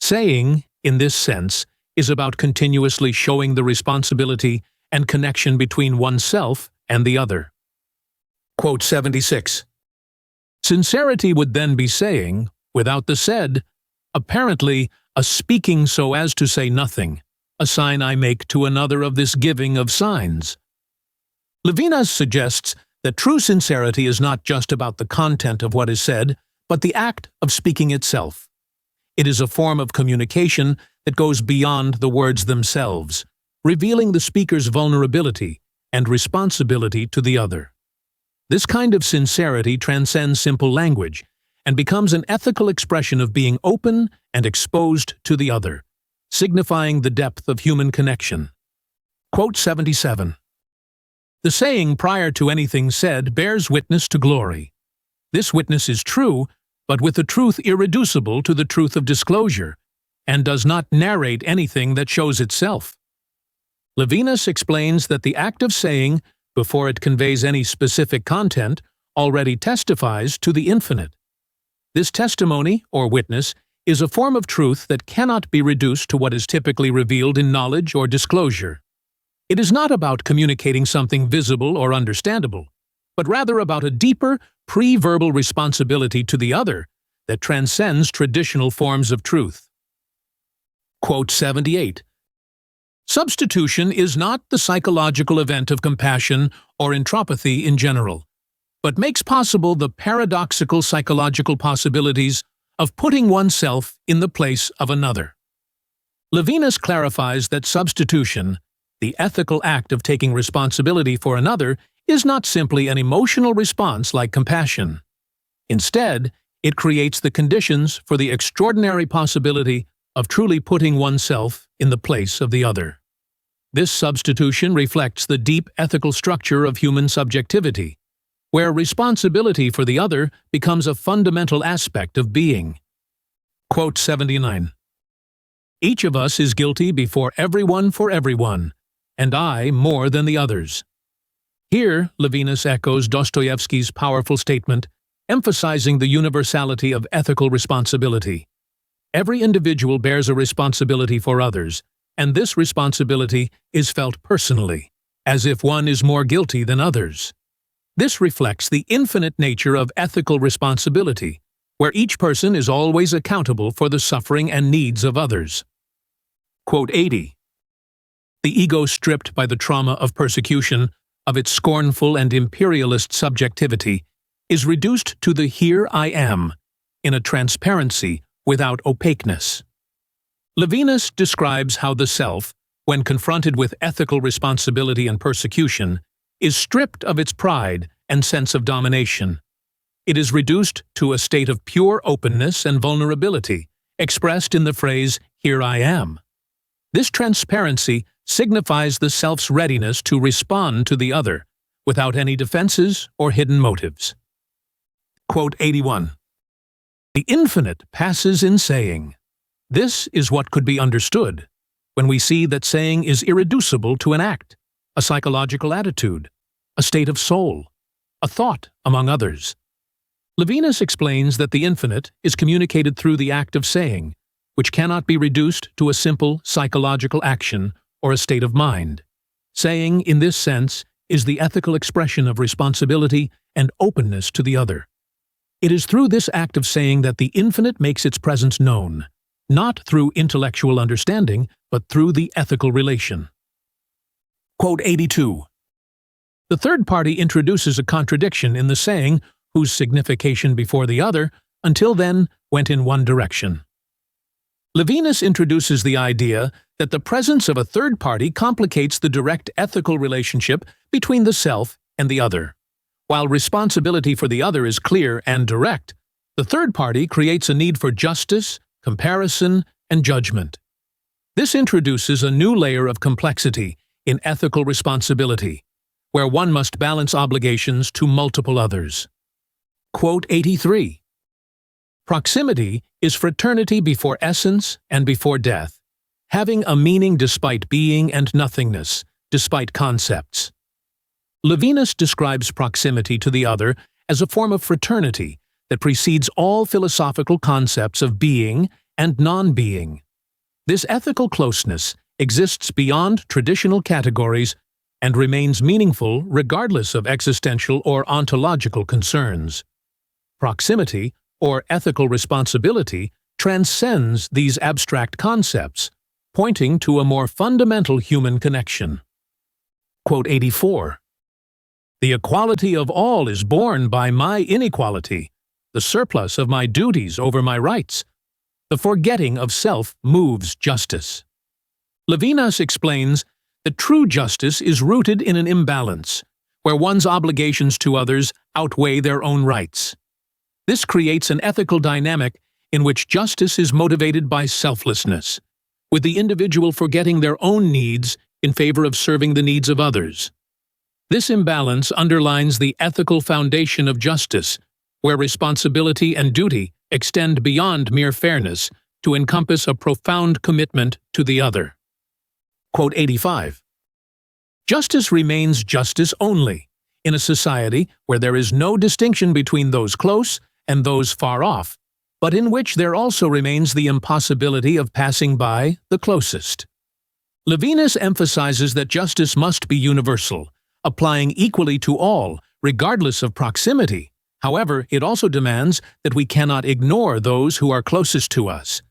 Saying, in this sense, is about continuously showing the responsibility and connection between oneself and the other. Quote 76. Sincerity would then be saying, without the said, apparently a speaking so as to say nothing, a sign I make to another of this giving of signs. Levinas suggests that true sincerity is not just about the content of what is said, but the act of speaking itself. It is a form of communication that goes beyond the words themselves, revealing the speaker's vulnerability and responsibility to the other. This kind of sincerity transcends simple language and becomes an ethical expression of being open and exposed to the other, signifying the depth of human connection. Quote 77. The saying prior to anything said bears witness to glory. This witness is true, but with a truth irreducible to the truth of disclosure, and does not narrate anything that shows itself. Levinas explains that the act of saying, before it conveys any specific content, already testifies to the infinite. This testimony, or witness, is a form of truth that cannot be reduced to what is typically revealed in knowledge or disclosure. It is not about communicating something visible or understandable, but rather about a deeper, pre-verbal responsibility to the other that transcends traditional forms of truth. Quote 78. Substitution is not the psychological event of compassion or entropathy in general, but makes possible the paradoxical psychological possibilities of putting oneself in the place of another. Levinas clarifies that substitution, the ethical act of taking responsibility for another, is not simply an emotional response like compassion. Instead, it creates the conditions for the extraordinary possibility of truly putting oneself in the place of the other. This substitution reflects the deep ethical structure of human subjectivity, where responsibility for the other becomes a fundamental aspect of being. Quote 79. Each of us is guilty before everyone for everyone, and I more than the others. Here, Levinas echoes Dostoevsky's powerful statement, emphasizing the universality of ethical responsibility. Every individual bears a responsibility for others, and this responsibility is felt personally, as if one is more guilty than others. This reflects the infinite nature of ethical responsibility, where each person is always accountable for the suffering and needs of others. Quote 80. The ego stripped by the trauma of persecution, of its scornful and imperialist subjectivity, is reduced to the here I am, in a transparency without opaqueness. Levinas describes how the self, when confronted with ethical responsibility and persecution, is stripped of its pride and sense of domination. It is reduced to a state of pure openness and vulnerability, expressed in the phrase, "Here I am." This transparency signifies the self's readiness to respond to the other, without any defenses or hidden motives. Quote 81. The infinite passes in saying. This is what could be understood when we see that saying is irreducible to an act, a psychological attitude, a state of soul, a thought, among others. Levinas explains that the infinite is communicated through the act of saying, which cannot be reduced to a simple psychological action or a state of mind. Saying, in this sense, is the ethical expression of responsibility and openness to the other. It is through this act of saying that the infinite makes its presence known, not through intellectual understanding, but through the ethical relation. Quote 82. The third party introduces a contradiction in the saying whose signification before the other, until then, went in one direction. Levinas introduces the idea that the presence of a third party complicates the direct ethical relationship between the self and the other. While responsibility for the other is clear and direct, the third party creates a need for justice, comparison, and judgment. This introduces a new layer of complexity in ethical responsibility, where one must balance obligations to multiple others. Quote 83. Proximity is fraternity before essence and before death, having a meaning despite being and nothingness, despite concepts. Levinas describes proximity to the other as a form of fraternity that precedes all philosophical concepts of being and non-being. This ethical closeness exists beyond traditional categories and remains meaningful regardless of existential or ontological concerns. Proximity, or ethical responsibility, transcends these abstract concepts, pointing to a more fundamental human connection. Quote 84. The equality of all is borne by my inequality, the surplus of my duties over my rights. The forgetting of self moves justice. Levinas explains that true justice is rooted in an imbalance, where one's obligations to others outweigh their own rights. This creates an ethical dynamic in which justice is motivated by selflessness, with the individual forgetting their own needs in favor of serving the needs of others. This imbalance underlines the ethical foundation of justice, where responsibility and duty extend beyond mere fairness to encompass a profound commitment to the other. Quote 85. Justice remains justice only in a society where there is no distinction between those close and those far off, but in which there also remains the impossibility of passing by the closest. Levinas emphasizes that justice must be universal, applying equally to all, regardless of proximity. However, it also demands that we cannot ignore those who are closest to us.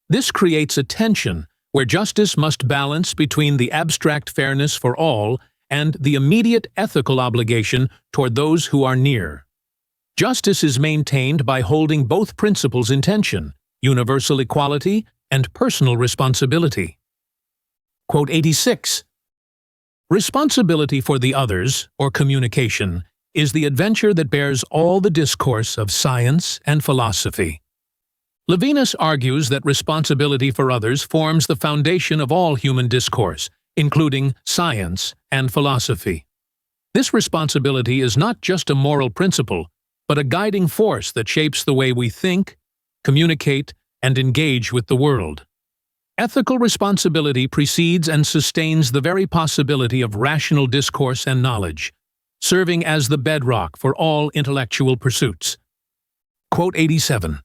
This creates a tension where justice must balance between the abstract fairness for all and the immediate ethical obligation toward those who are near. Justice is maintained by holding both principles in tension, universal equality and personal responsibility. Quote 86. Responsibility for the others, or communication, is the adventure that bears all the discourse of science and philosophy. Levinas argues that responsibility for others forms the foundation of all human discourse, including science and philosophy. This responsibility is not just a moral principle, but a guiding force that shapes the way we think, communicate, and engage with the world. Ethical responsibility precedes and sustains the very possibility of rational discourse and knowledge, serving as the bedrock for all intellectual pursuits. Quote 87.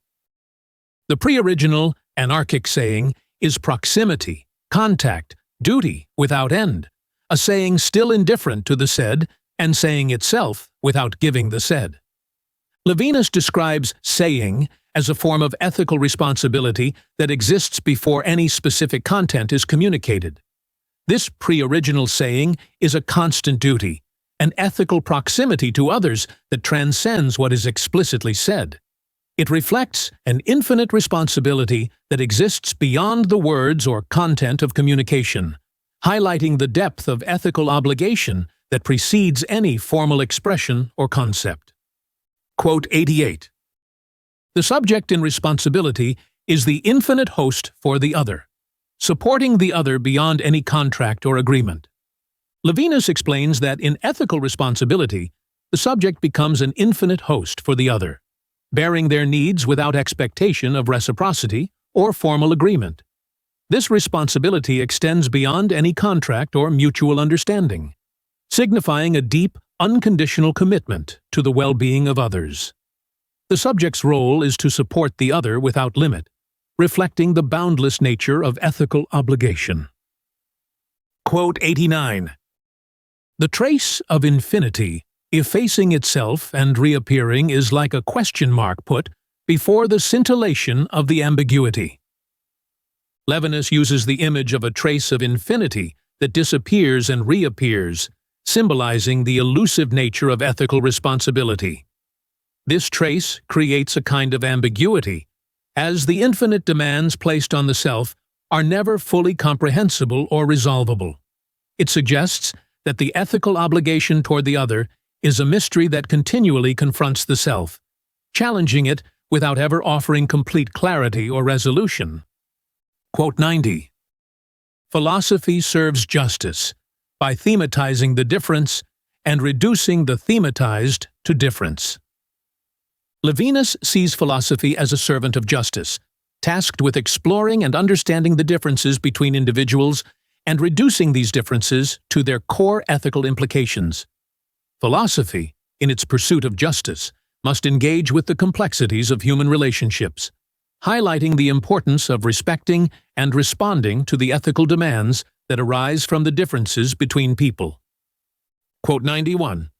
The pre-original, anarchic saying is proximity, contact, duty without end, a saying still indifferent to the said, and saying itself without giving the said. Levinas describes saying as a form of ethical responsibility that exists before any specific content is communicated. This pre-original saying is a constant duty, an ethical proximity to others that transcends what is explicitly said. It reflects an infinite responsibility that exists beyond the words or content of communication, highlighting the depth of ethical obligation that precedes any formal expression or concept. Quote 88. The subject in responsibility is the infinite host for the other, supporting the other beyond any contract or agreement. Levinas explains that in ethical responsibility, the subject becomes an infinite host for the other, bearing their needs without expectation of reciprocity or formal agreement. This responsibility extends beyond any contract or mutual understanding, signifying a deep, unconditional commitment to the well-being of others. The subject's role is to support the other without limit, reflecting the boundless nature of ethical obligation. Quote 89. The trace of infinity, effacing itself and reappearing, is like a question mark put before the scintillation of the ambiguity. Levinas uses the image of a trace of infinity that disappears and reappears, symbolizing the elusive nature of ethical responsibility. This trace creates a kind of ambiguity, as the infinite demands placed on the self are never fully comprehensible or resolvable. It suggests that the ethical obligation toward the other is a mystery that continually confronts the self, challenging it without ever offering complete clarity or resolution. Quote 90. Philosophy serves justice by thematizing the difference and reducing the thematized to difference. Levinas sees philosophy as a servant of justice, tasked with exploring and understanding the differences between individuals and reducing these differences to their core ethical implications. Philosophy, in its pursuit of justice, must engage with the complexities of human relationships, highlighting the importance of respecting and responding to the ethical demands that arise from the differences between people. Quote 91.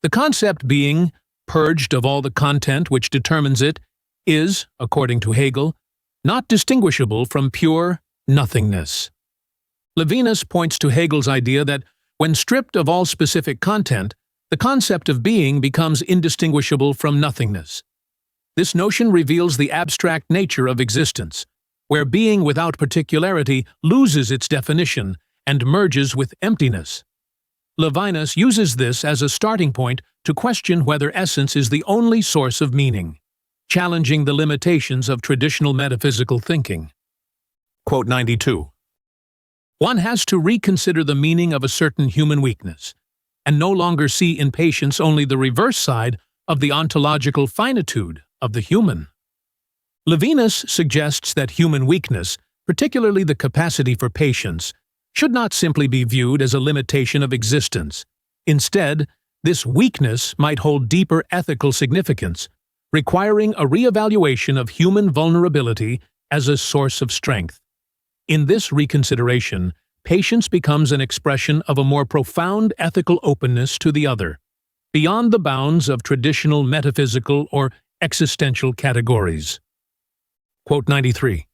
The concept being purged of all the content which determines it is, according to Hegel, not distinguishable from pure nothingness. Levinas points to Hegel's idea that when stripped of all specific content, the concept of being becomes indistinguishable from nothingness. This notion reveals the abstract nature of existence, where being without particularity loses its definition and merges with emptiness. Levinas uses this as a starting point to question whether essence is the only source of meaning, challenging the limitations of traditional metaphysical thinking. Quote 92. One has to reconsider the meaning of a certain human weakness, and no longer see in patience only the reverse side of the ontological finitude of the human. Levinas suggests that human weakness, particularly the capacity for patience, should not simply be viewed as a limitation of existence. Instead, this weakness might hold deeper ethical significance, requiring a reevaluation of human vulnerability as a source of strength. In this reconsideration, patience becomes an expression of a more profound ethical openness to the other, beyond the bounds of traditional metaphysical or existential categories. Quote 93.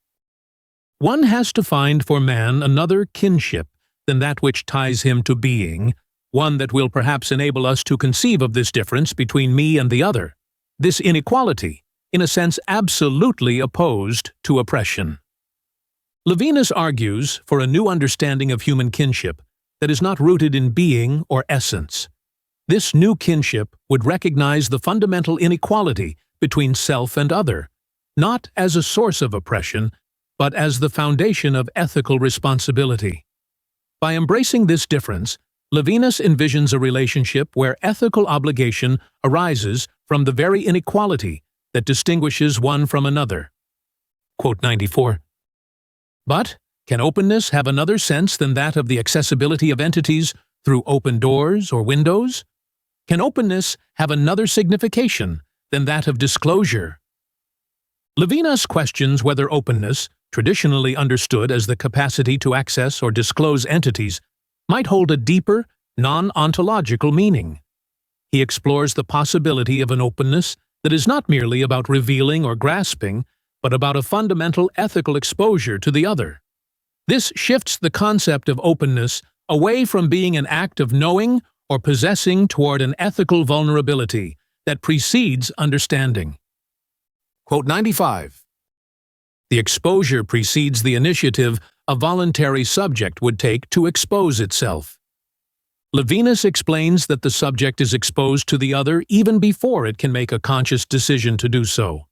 One has to find for man another kinship than that which ties him to being, one that will perhaps enable us to conceive of this difference between me and the other, this inequality, in a sense absolutely opposed to oppression. Levinas argues for a new understanding of human kinship that is not rooted in being or essence. This new kinship would recognize the fundamental inequality between self and other, not as a source of oppression, but as the foundation of ethical responsibility. By embracing this difference, Levinas envisions a relationship where ethical obligation arises from the very inequality that distinguishes one from another. Quote 94. But can openness have another sense than that of the accessibility of entities through open doors or windows? Can openness have another signification than that of disclosure? Levinas questions whether openness, traditionally understood as the capacity to access or disclose entities, might hold a deeper, non-ontological meaning. He explores the possibility of an openness that is not merely about revealing or grasping, but about a fundamental ethical exposure to the other. This shifts the concept of openness away from being an act of knowing or possessing toward an ethical vulnerability that precedes understanding. Quote 95. The exposure precedes the initiative a voluntary subject would take to expose itself. Levinas explains that the subject is exposed to the other even before it can make a conscious decision to do so.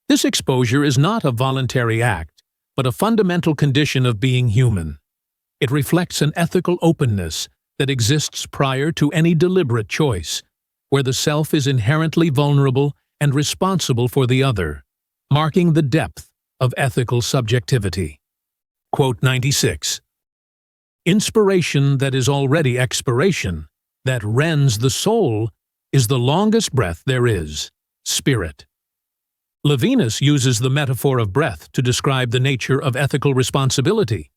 This exposure is not a voluntary act, but a fundamental condition of being human. It reflects an ethical openness that exists prior to any deliberate choice, where the self is inherently vulnerable and responsible for the other, marking the depth of ethical subjectivity. Quote 96. Inspiration that is already expiration, that rends the soul, is the longest breath there is. spirit. Levinas uses the metaphor of breath to describe the nature of ethical responsibility.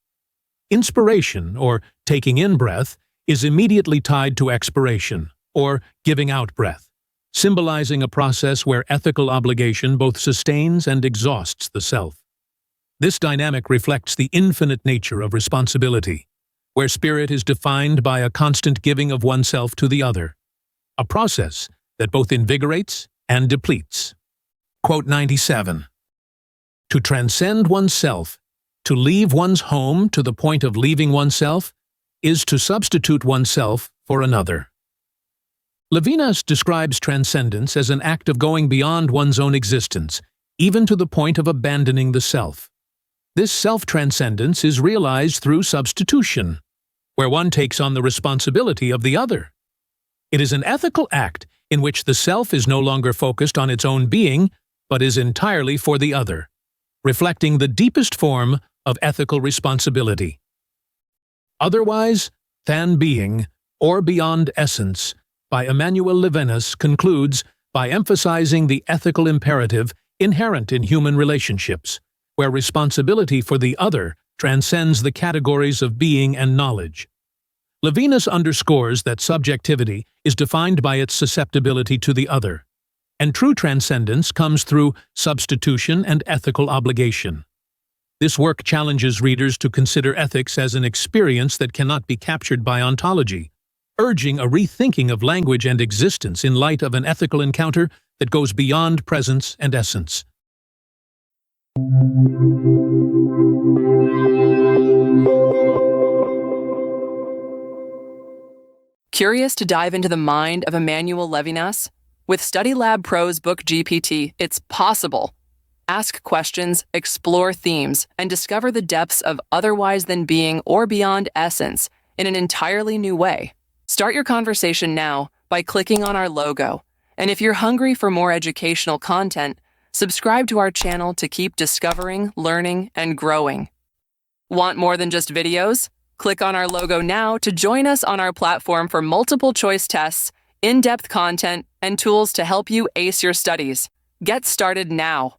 Inspiration, or taking in breath, is immediately tied to expiration, or giving out breath, symbolizing a process where ethical obligation both sustains and exhausts the self. This dynamic reflects the infinite nature of responsibility, where spirit is defined by a constant giving of oneself to the other, a process that both invigorates and depletes. Quote 97. To transcend oneself, to leave one's home to the point of leaving oneself, is to substitute oneself for another. Levinas describes transcendence as an act of going beyond one's own existence, even to the point of abandoning the self. This self-transcendence is realized through substitution, where one takes on the responsibility of the other. It is an ethical act in which the self is no longer focused on its own being, but is entirely for the other, reflecting the deepest form of ethical responsibility. Otherwise than being, or beyond essence, by Emmanuel Levinas concludes by emphasizing the ethical imperative inherent in human relationships, where responsibility for the other transcends the categories of being and knowledge. Levinas underscores that subjectivity is defined by its susceptibility to the other, and true transcendence comes through substitution and ethical obligation. This work challenges readers to consider ethics as an experience that cannot be captured by ontology, urging a rethinking of language and existence in light of an ethical encounter that goes beyond presence and essence. Curious to dive into the mind of Emmanuel Levinas? With StudyLab Pro's Book GPT, it's possible. Ask questions, explore themes, and discover the depths of otherwise than being or beyond essence in an entirely new way. Start your conversation now by clicking on our logo. And if you're hungry for more educational content, subscribe to our channel to keep discovering, learning, and growing. Want more than just videos? Click on our logo now to join us on our platform for multiple choice tests, in-depth content, and tools to help you ace your studies. Get started now.